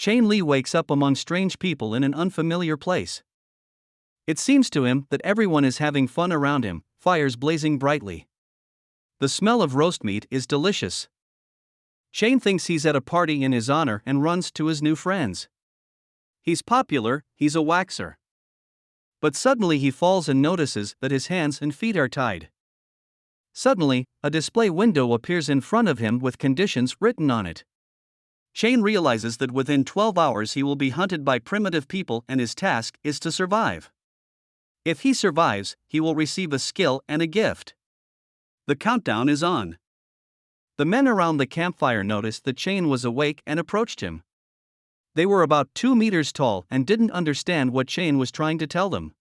Chen Liyi wakes up among strange people in an unfamiliar place. It seems to him that everyone is having fun around him, fires blazing brightly. The smell of roast meat is delicious. Chen thinks he's at a party in his honor and runs to his new friends. He's popular, he's a waxer. But suddenly he falls and notices that his hands and feet are tied. Suddenly, a display window appears in front of him with conditions written on it. Chen realizes that within 12 hours he will be hunted by primitive people and his task is to survive. If he survives, he will receive a skill and a gift. The countdown is on. The men around the campfire noticed that Chen was awake and approached him. They were about 2 meters tall and didn't understand what Chen was trying to tell them.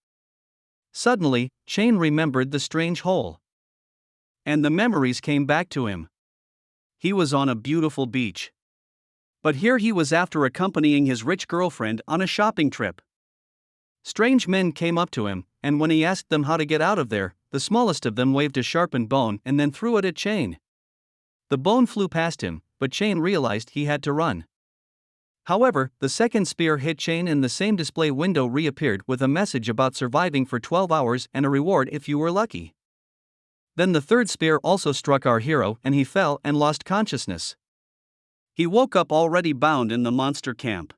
Suddenly, Chen remembered the strange hole. And the memories came back to him. He was on a beautiful beach. But here he was after accompanying his rich girlfriend on a shopping trip. Strange men came up to him, and when he asked them how to get out of there, the smallest of them waved a sharpened bone and then threw it at Chen. The bone flew past him, but Chen realized he had to run. However, the second spear hit Chen and the same display window reappeared with a message about surviving for 12 hours and a reward if you were lucky. Then the third spear also struck our hero and he fell and lost consciousness. He woke up already bound in the monster camp.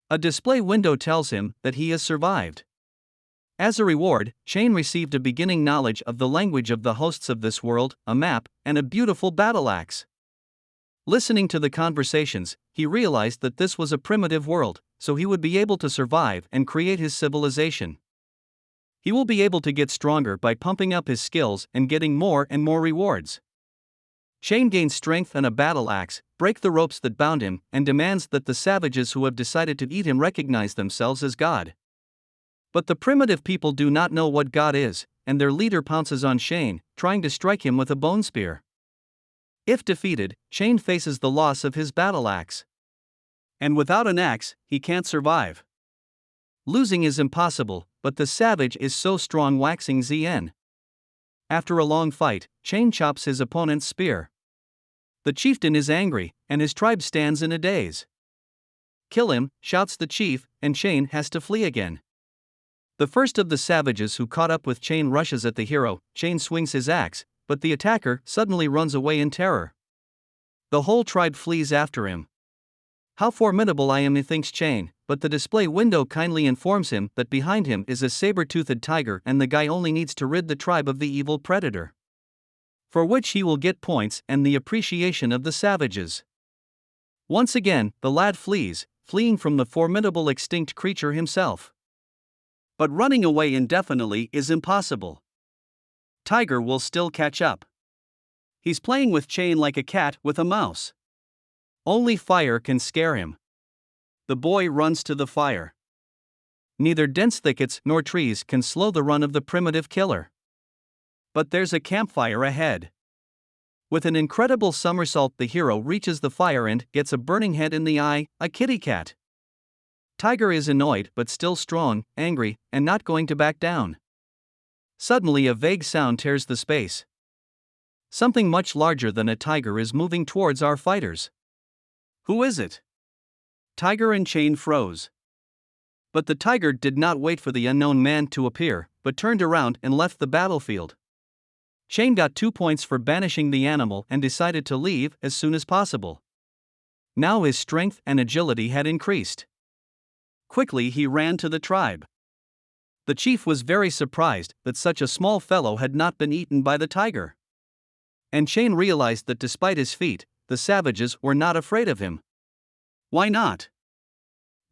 A display window tells him that he has survived. As a reward, Chen received a beginning knowledge of the language of the hosts of this world, a map, and a beautiful battle axe. Listening to the conversations, he realized that this was a primitive world, so he would be able to survive and create his civilization. He will be able to get stronger by pumping up his skills and getting more and more rewards. Chen gains strength and a battle axe, break the ropes that bound him, and demands that the savages who have decided to eat him recognize themselves as God. But the primitive people do not know what God is, and their leader pounces on Chen, trying to strike him with a bone spear. If defeated, Chen faces the loss of his battle axe. And without an axe, he can't survive. Losing is impossible, but the savage is so strong, waxing Zien. After a long fight, Chen chops his opponent's spear. The chieftain is angry, and his tribe stands in a daze. Kill him, shouts the chief, and Chen has to flee again. The first of the savages who caught up with Chen rushes at the hero. Chen swings his axe, but the attacker suddenly runs away in terror. The whole tribe flees after him. How formidable I am, he thinks Chen, but the display window kindly informs him that behind him is a saber-toothed tiger and the guy only needs to rid the tribe of the evil predator. For which he will get points and the appreciation of the savages. Once again, the lad flees, fleeing from the formidable extinct creature himself. But running away indefinitely is impossible. Tiger will still catch up. He's playing with Chen like a cat with a mouse. Only fire can scare him. The boy runs to the fire. Neither dense thickets nor trees can slow the run of the primitive killer. But there's a campfire ahead. With an incredible somersault, the hero reaches the fire and gets a burning head in the eye, a kitty cat. Tiger is annoyed but still strong, angry, and not going to back down. Suddenly a vague sound tears the space. Something much larger than a tiger is moving towards our fighters. Who is it? Tiger and Chen froze. But the tiger did not wait for the unknown man to appear, but turned around and left the battlefield. Chen got 2 points for banishing the animal and decided to leave as soon as possible. Now his strength and agility had increased. Quickly he ran to the tribe. The chief was very surprised that such a small fellow had not been eaten by the tiger. And Chen realized that despite his feat, the savages were not afraid of him. Why not?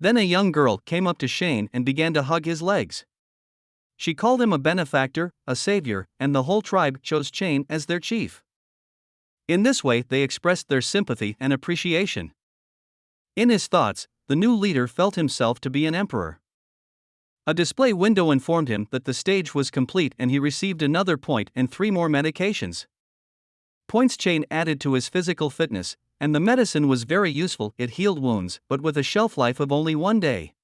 Then a young girl came up to Chen and began to hug his legs. She called him a benefactor, a savior, and the whole tribe chose Chen as their chief. In this way they expressed their sympathy and appreciation. In his thoughts, the new leader felt himself to be an emperor. A display window informed him that the stage was complete and he received another point and 3 more medications. Points Chen added to his physical fitness, and the medicine was very useful. It healed wounds, but with a shelf life of only 1 day.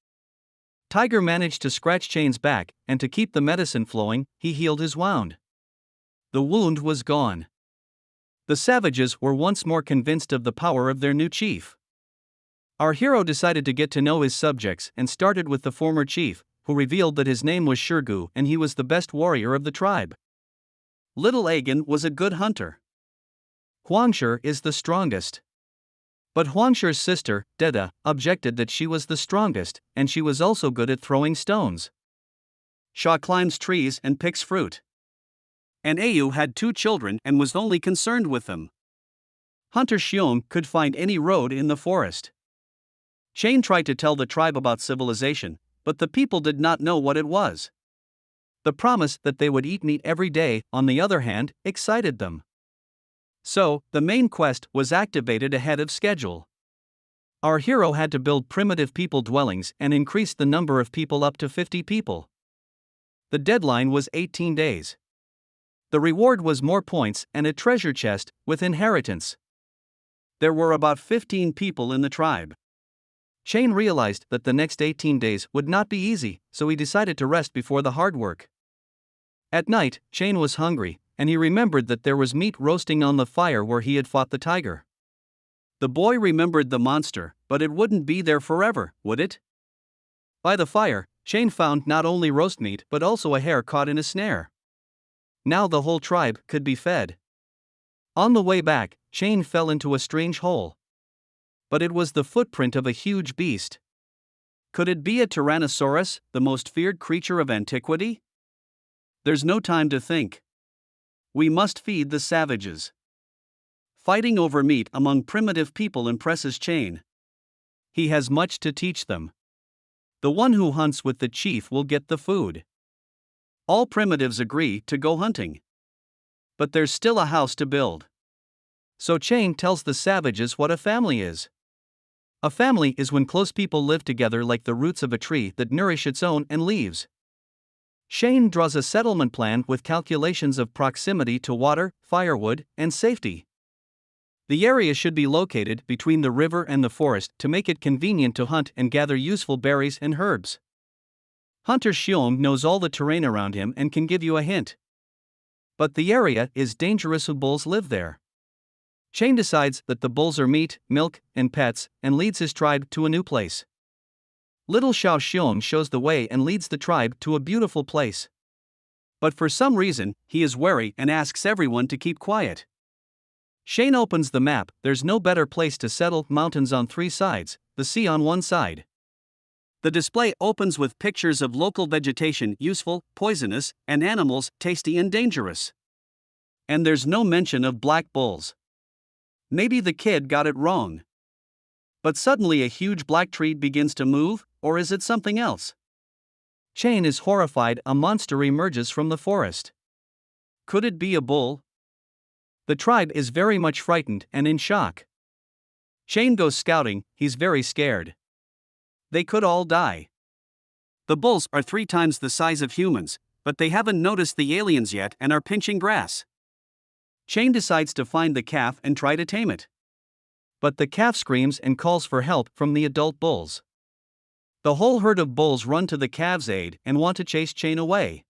Tiger managed to scratch Chen's back, and to keep the medicine flowing, he healed his wound. The wound was gone. The savages were once more convinced of the power of their new chief. Our hero decided to get to know his subjects and started with the former chief, who revealed that his name was Shirgu and he was the best warrior of the tribe. Little Agan was a good hunter. Huangshi is the strongest. But Huangshi's sister, Deda, objected that she was the strongest, and she was also good at throwing stones. Sha climbs trees and picks fruit. And Ayu had 2 children and was only concerned with them. Hunter Xiong could find any road in the forest. Shane tried to tell the tribe about civilization, but the people did not know what it was. The promise that they would eat meat every day, on the other hand, excited them. So, the main quest was activated ahead of schedule. Our hero had to build primitive people dwellings and increase the number of people up to 50 people. The deadline was 18 days. The reward was more points and a treasure chest with inheritance. There were about 15 people in the tribe. Shane realized that the next 18 days would not be easy, so he decided to rest before the hard work. At night, Shane was hungry, and he remembered that there was meat roasting on the fire where he had fought the tiger. The boy remembered the monster, but it wouldn't be there forever, would it? By the fire, Shane found not only roast meat but also a hare caught in a snare. Now the whole tribe could be fed. On the way back, Shane fell into a strange hole. But it was the footprint of a huge beast. Could it be a Tyrannosaurus, the most feared creature of antiquity? There's no time to think. We must feed the savages. Fighting over meat among primitive people impresses Shane. He has much to teach them. The one who hunts with the chief will get the food. All primitives agree to go hunting. But there's still a house to build. So Shane tells the savages what a family is. A family is when close people live together like the roots of a tree that nourish its own and leaves. Shane draws a settlement plan with calculations of proximity to water, firewood, and safety. The area should be located between the river and the forest to make it convenient to hunt and gather useful berries and herbs. Hunter Xiong knows all the terrain around him and can give you a hint. But the area is dangerous and bulls live there. Shane decides that the bulls are meat, milk, and pets, and leads his tribe to a new place. Little Xiao Xiong shows the way and leads the tribe to a beautiful place. But for some reason, he is wary and asks everyone to keep quiet. Shane opens the map. There's no better place to settle: mountains on 3 sides, the sea on 1 side. The display opens with pictures of local vegetation, useful, poisonous, and animals, tasty and dangerous. And there's no mention of black bulls. Maybe the kid got it wrong. But suddenly a huge black tree begins to move, or is it something else? Shane is horrified. A monster emerges from the forest. Could it be a bull? The tribe is very much frightened and in shock. Shane goes scouting. He's very scared. They could all die. The bulls are 3 times the size of humans, but they haven't noticed the aliens yet and are pinching grass. Shane decides to find the calf and try to tame it. But the calf screams and calls for help from the adult bulls. The whole herd of bulls run to the calf's aid and want to chase Shane away.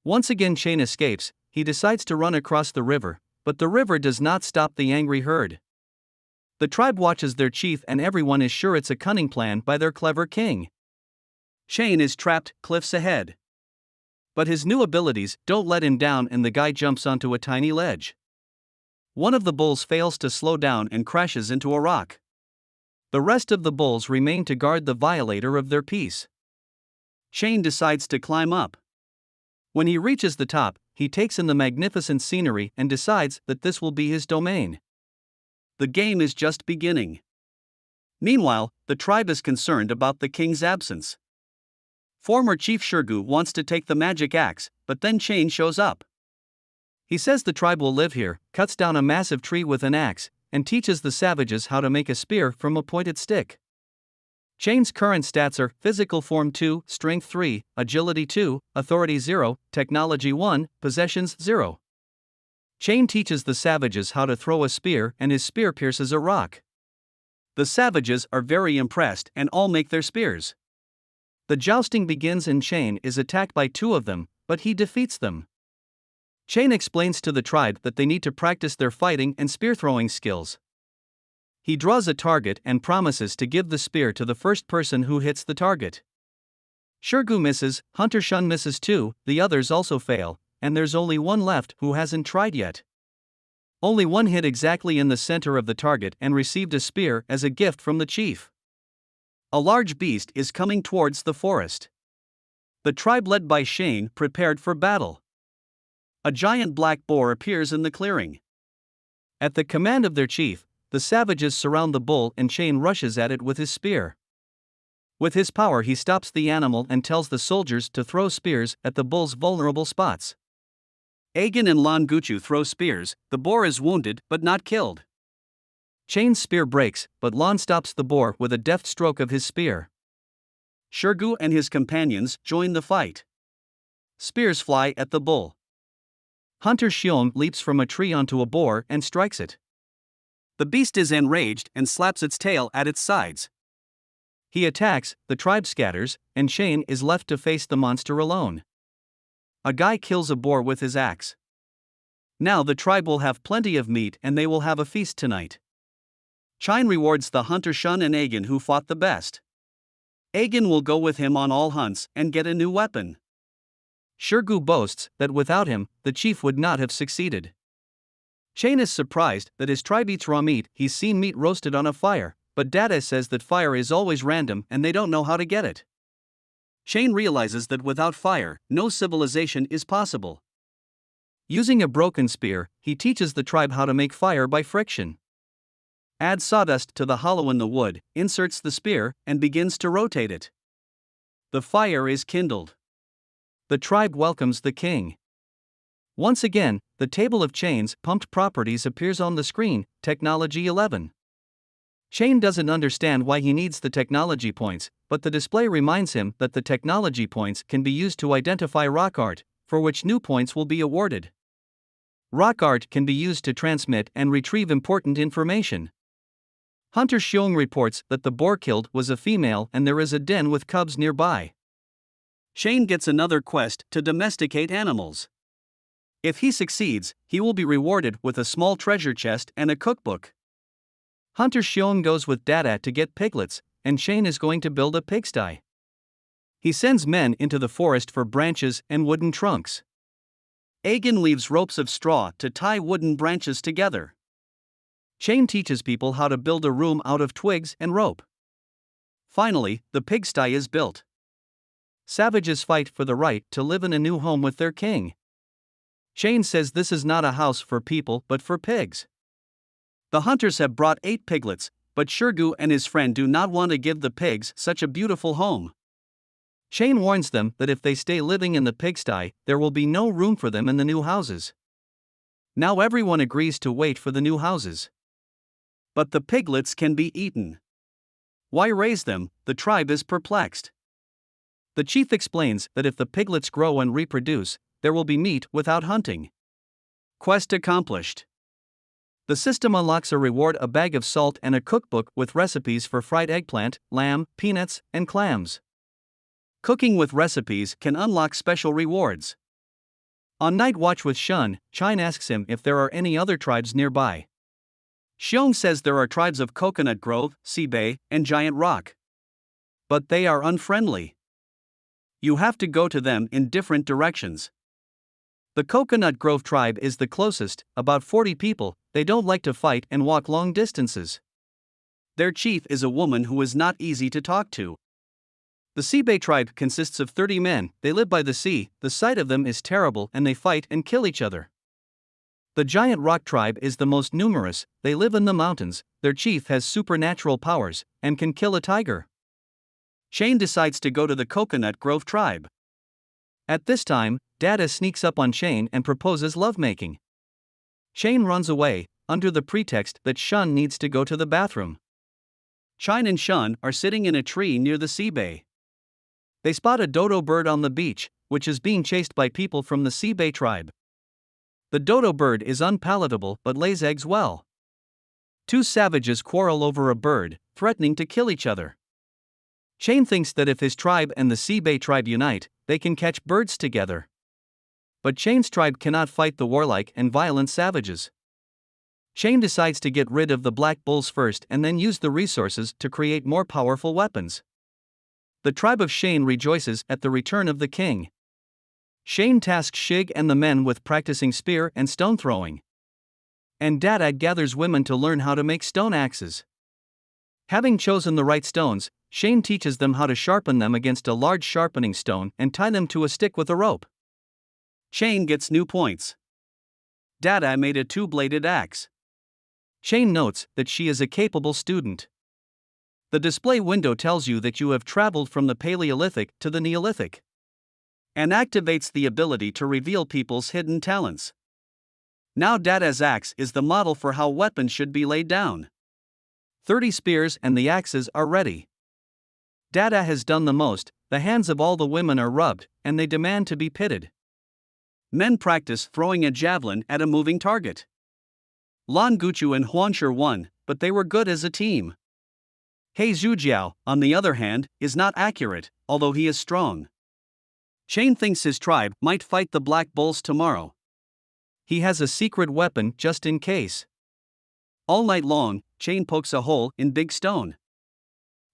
Once again Shane escapes. He decides to run across the river, but the river does not stop the angry herd. The tribe watches their chief and everyone is sure it's a cunning plan by their clever king. Shane is trapped cliffs ahead. But his new abilities don't let him down and the guy jumps onto a tiny ledge. One of the bulls fails to slow down and crashes into a rock. The rest of the bulls remain to guard the violator of their peace. Shane decides to climb up. When he reaches the top, he takes in the magnificent scenery and decides that this will be his domain. The game is just beginning. Meanwhile, the tribe is concerned about the king's absence. Former Chief Shirgu wants to take the magic axe, but then Shane shows up. He says the tribe will live here, cuts down a massive tree with an axe, and teaches the savages how to make a spear from a pointed stick. Shane's current stats are Physical Form 2, Strength 3, Agility 2, Authority 0, Technology 1, Possessions 0. Shane teaches the savages how to throw a spear and his spear pierces a rock. The savages are very impressed and all make their spears. The jousting begins and Shane is attacked by 2 of them, but he defeats them. Shane explains to the tribe that they need to practice their fighting and spear throwing skills. He draws a target and promises to give the spear to the first person who hits the target. Shurgu misses, Hunter Shun misses too, the others also fail, and there's only one left who hasn't tried yet. Only one hit exactly in the center of the target and received a spear as a gift from the chief. A large beast is coming towards the forest. The tribe led by Shane prepared for battle. A giant black boar appears in the clearing. At the command of their chief, the savages surround the bull and Shane rushes at it with his spear. With his power he stops the animal and tells the soldiers to throw spears at the bull's vulnerable spots. Aegon and Lan Guchu throw spears, the boar is wounded but not killed. Shane's spear breaks, but Lan stops the boar with a deft stroke of his spear. Shurgu and his companions join the fight. Spears fly at the bull. Hunter Xiong leaps from a tree onto a boar and strikes it. The beast is enraged and slaps its tail at its sides. He attacks, the tribe scatters, and Shane is left to face the monster alone. A guy kills a boar with his axe. Now the tribe will have plenty of meat and they will have a feast tonight. Shine rewards the Hunter Shun and Aegon who fought the best. Aegon will go with him on all hunts and get a new weapon. Shurgu boasts that without him, the chief would not have succeeded. Shane is surprised that his tribe eats raw meat. He's seen meat roasted on a fire, but Dada says that fire is always random and they don't know how to get it. Shane realizes that without fire, no civilization is possible. Using a broken spear, he teaches the tribe how to make fire by friction. Adds sawdust to the hollow in the wood, inserts the spear, and begins to rotate it. The fire is kindled. The tribe welcomes the king. Once again, the table of Chain's pumped properties appears on the screen, Technology 11. Shane doesn't understand why he needs the technology points, but the display reminds him that the technology points can be used to identify rock art, for which new points will be awarded. Rock art can be used to transmit and retrieve important information. Hunter Xiong reports that the boar killed was a female and there is a den with cubs nearby. Shane gets another quest to domesticate animals. If he succeeds, he will be rewarded with a small treasure chest and a cookbook. Hunter Xiong goes with Dada to get piglets, and Shane is going to build a pigsty. He sends men into the forest for branches and wooden trunks. Aegon leaves ropes of straw to tie wooden branches together. Shane teaches people how to build a room out of twigs and rope. Finally, the pigsty is built. Savages fight for the right to live in a new home with their king. Shane says this is not a house for people but for pigs. The hunters have brought 8 piglets, but Shurgu and his friend do not want to give the pigs such a beautiful home. Shane warns them that if they stay living in the pigsty, there will be no room for them in the new houses. Now everyone agrees to wait for the new houses. But the piglets can be eaten. Why raise them? The tribe is perplexed. The chief explains that if the piglets grow and reproduce, there will be meat without hunting. Quest accomplished. The system unlocks a reward: a bag of salt and a cookbook with recipes for fried eggplant, lamb, peanuts, and clams. Cooking with recipes can unlock special rewards. On night watch with Shun, Chine asks him if there are any other tribes nearby. Xiong says there are tribes of Coconut Grove, Sibei, and Giant Rock. But they are unfriendly. You have to go to them in different directions. The Coconut Grove tribe is the closest, about 40 people. They don't like to fight and walk long distances. Their chief is a woman who is not easy to talk to. The Sibei tribe consists of 30 men, they live by the sea, the sight of them is terrible and they fight and kill each other. The Giant Rock tribe is the most numerous, they live in the mountains, their chief has supernatural powers, and can kill a tiger. Shane decides to go to the Coconut Grove tribe. At this time, Dada sneaks up on Shane and proposes lovemaking. Shane runs away, under the pretext that Shun needs to go to the bathroom. Chine and Shun are sitting in a tree near the Sibei. They spot a dodo bird on the beach, which is being chased by people from the Sibei tribe. The dodo bird is unpalatable but lays eggs well. 2 savages quarrel over a bird, threatening to kill each other. Shane thinks that if his tribe and the Sibei tribe unite, they can catch birds together. But Shane's tribe cannot fight the warlike and violent savages. Chen decides to get rid of the black bulls first and then use the resources to create more powerful weapons. The tribe of Shane rejoices at the return of the king. Shane tasks Shig and the men with practicing spear and stone throwing. And Dada gathers women to learn how to make stone axes. Having chosen the right stones, Shane teaches them how to sharpen them against a large sharpening stone and tie them to a stick with a rope. Shane gets new points. Dada made a two-bladed axe. Shane notes that she is a capable student. The display window tells you that you have traveled from the Paleolithic to the Neolithic, and activates the ability to reveal people's hidden talents. Now Dada's axe is the model for how weapons should be laid down. 30 spears and the axes are ready. Dada has done the most, the hands of all the women are rubbed, and they demand to be pitted. Men practice throwing a javelin at a moving target. Lan Guchu and Huansher won, but they were good as a team. He Zhujiao, on the other hand, is not accurate, although he is strong. Shane thinks his tribe might fight the Black Bulls tomorrow. He has a secret weapon just in case. All night long, Shane pokes a hole in big stone.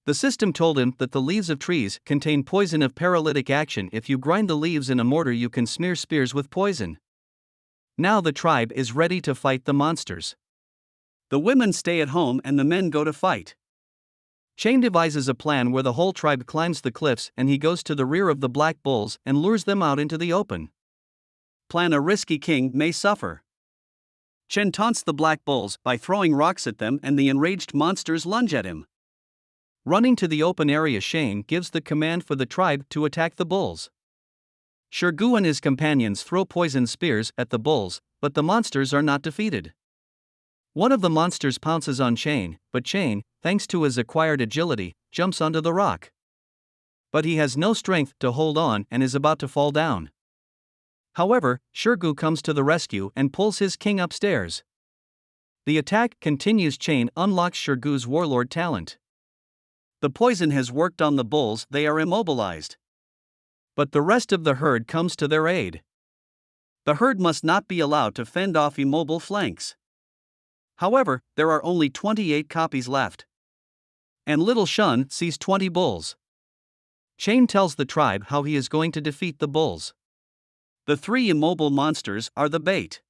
The system told him that the leaves of trees contain poison of paralytic action. If you grind the leaves in a mortar, you can smear spears with poison. Now the tribe is ready to fight the monsters. The women stay at home and the men go to fight. Shane devises a plan where the whole tribe climbs the cliffs and he goes to the rear of the Black Bulls and lures them out into the open. Plan a risky king may suffer. Chen taunts the Black Bulls by throwing rocks at them and the enraged monsters lunge at him. Running to the open area, Shane gives the command for the tribe to attack the bulls. Shirgu and his companions throw poison spears at the bulls, but the monsters are not defeated. One of the monsters pounces on Shane, but Shane, thanks to his acquired agility, jumps onto the rock. But he has no strength to hold on and is about to fall down. However, Shirgu comes to the rescue and pulls his king upstairs. The attack continues. Shane unlocks Shirgu's warlord talent. The poison has worked on the bulls, they are immobilized. But the rest of the herd comes to their aid. The herd must not be allowed to fend off immobile flanks. However, there are only 28 copies left. And little Shun sees 20 bulls. Shane tells the tribe how he is going to defeat the bulls. The 3 immobile monsters are the bait.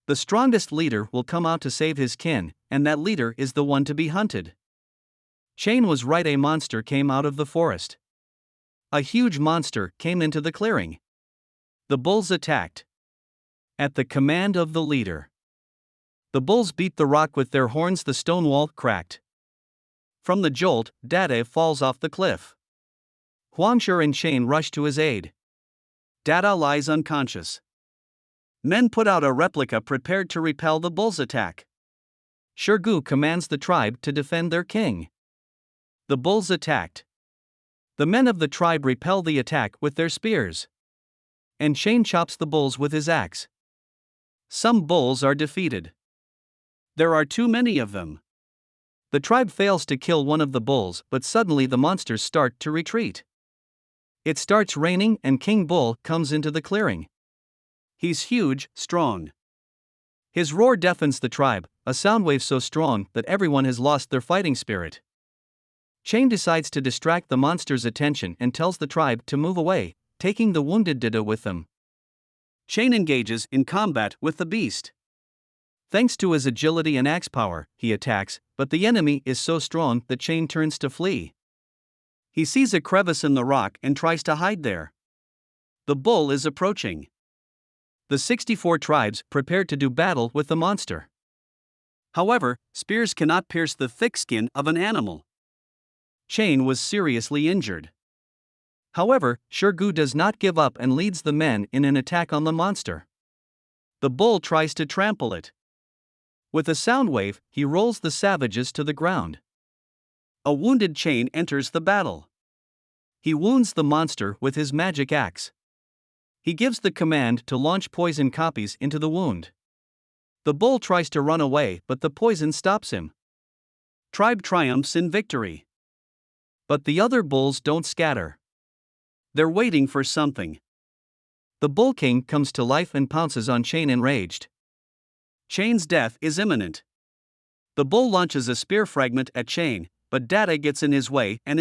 The strongest leader will come out to save his kin, and that leader is the one to be hunted. Shane was right, a monster came out of the forest. A huge monster came into the clearing. The bulls attacked. At the command of the leader, the bulls beat the rock with their horns. The stone wall cracked. From the jolt, Dada falls off the cliff. Huangsher and Shane rush to his aid. Dada lies unconscious. Men put out a replica prepared to repel the bulls' attack. Shirgu commands the tribe to defend their king. The bulls attacked. The men of the tribe repel the attack with their spears. And Shane chops the bulls with his axe. Some bulls are defeated. There are too many of them. The tribe fails to kill one of the bulls, but suddenly the monsters start to retreat. It starts raining and King Bull comes into the clearing. He's huge, strong. His roar deafens the tribe, a sound wave so strong that everyone has lost their fighting spirit. Shane decides to distract the monster's attention and tells the tribe to move away, taking the wounded Dida with them. Shane engages in combat with the beast. Thanks to his agility and axe power, he attacks, but the enemy is so strong that Shane turns to flee. He sees a crevice in the rock and tries to hide there. The bull is approaching. The 64 tribes prepared to do battle with the monster. However, spears cannot pierce the thick skin of an animal. Shane was seriously injured. However, Shirgu does not give up and leads the men in an attack on the monster. The bull tries to trample it. With a sound wave, he rolls the savages to the ground. A wounded Shane enters the battle. He wounds the monster with his magic axe. He gives the command to launch poison copies into the wound. The bull tries to run away, but the poison stops him. Tribe triumphs in victory. But the other bulls don't scatter. They're waiting for something. The Bull King comes to life and pounces on Shane enraged. Chain's death is imminent. The bull launches a spear fragment at Chain, but Data gets in his way and is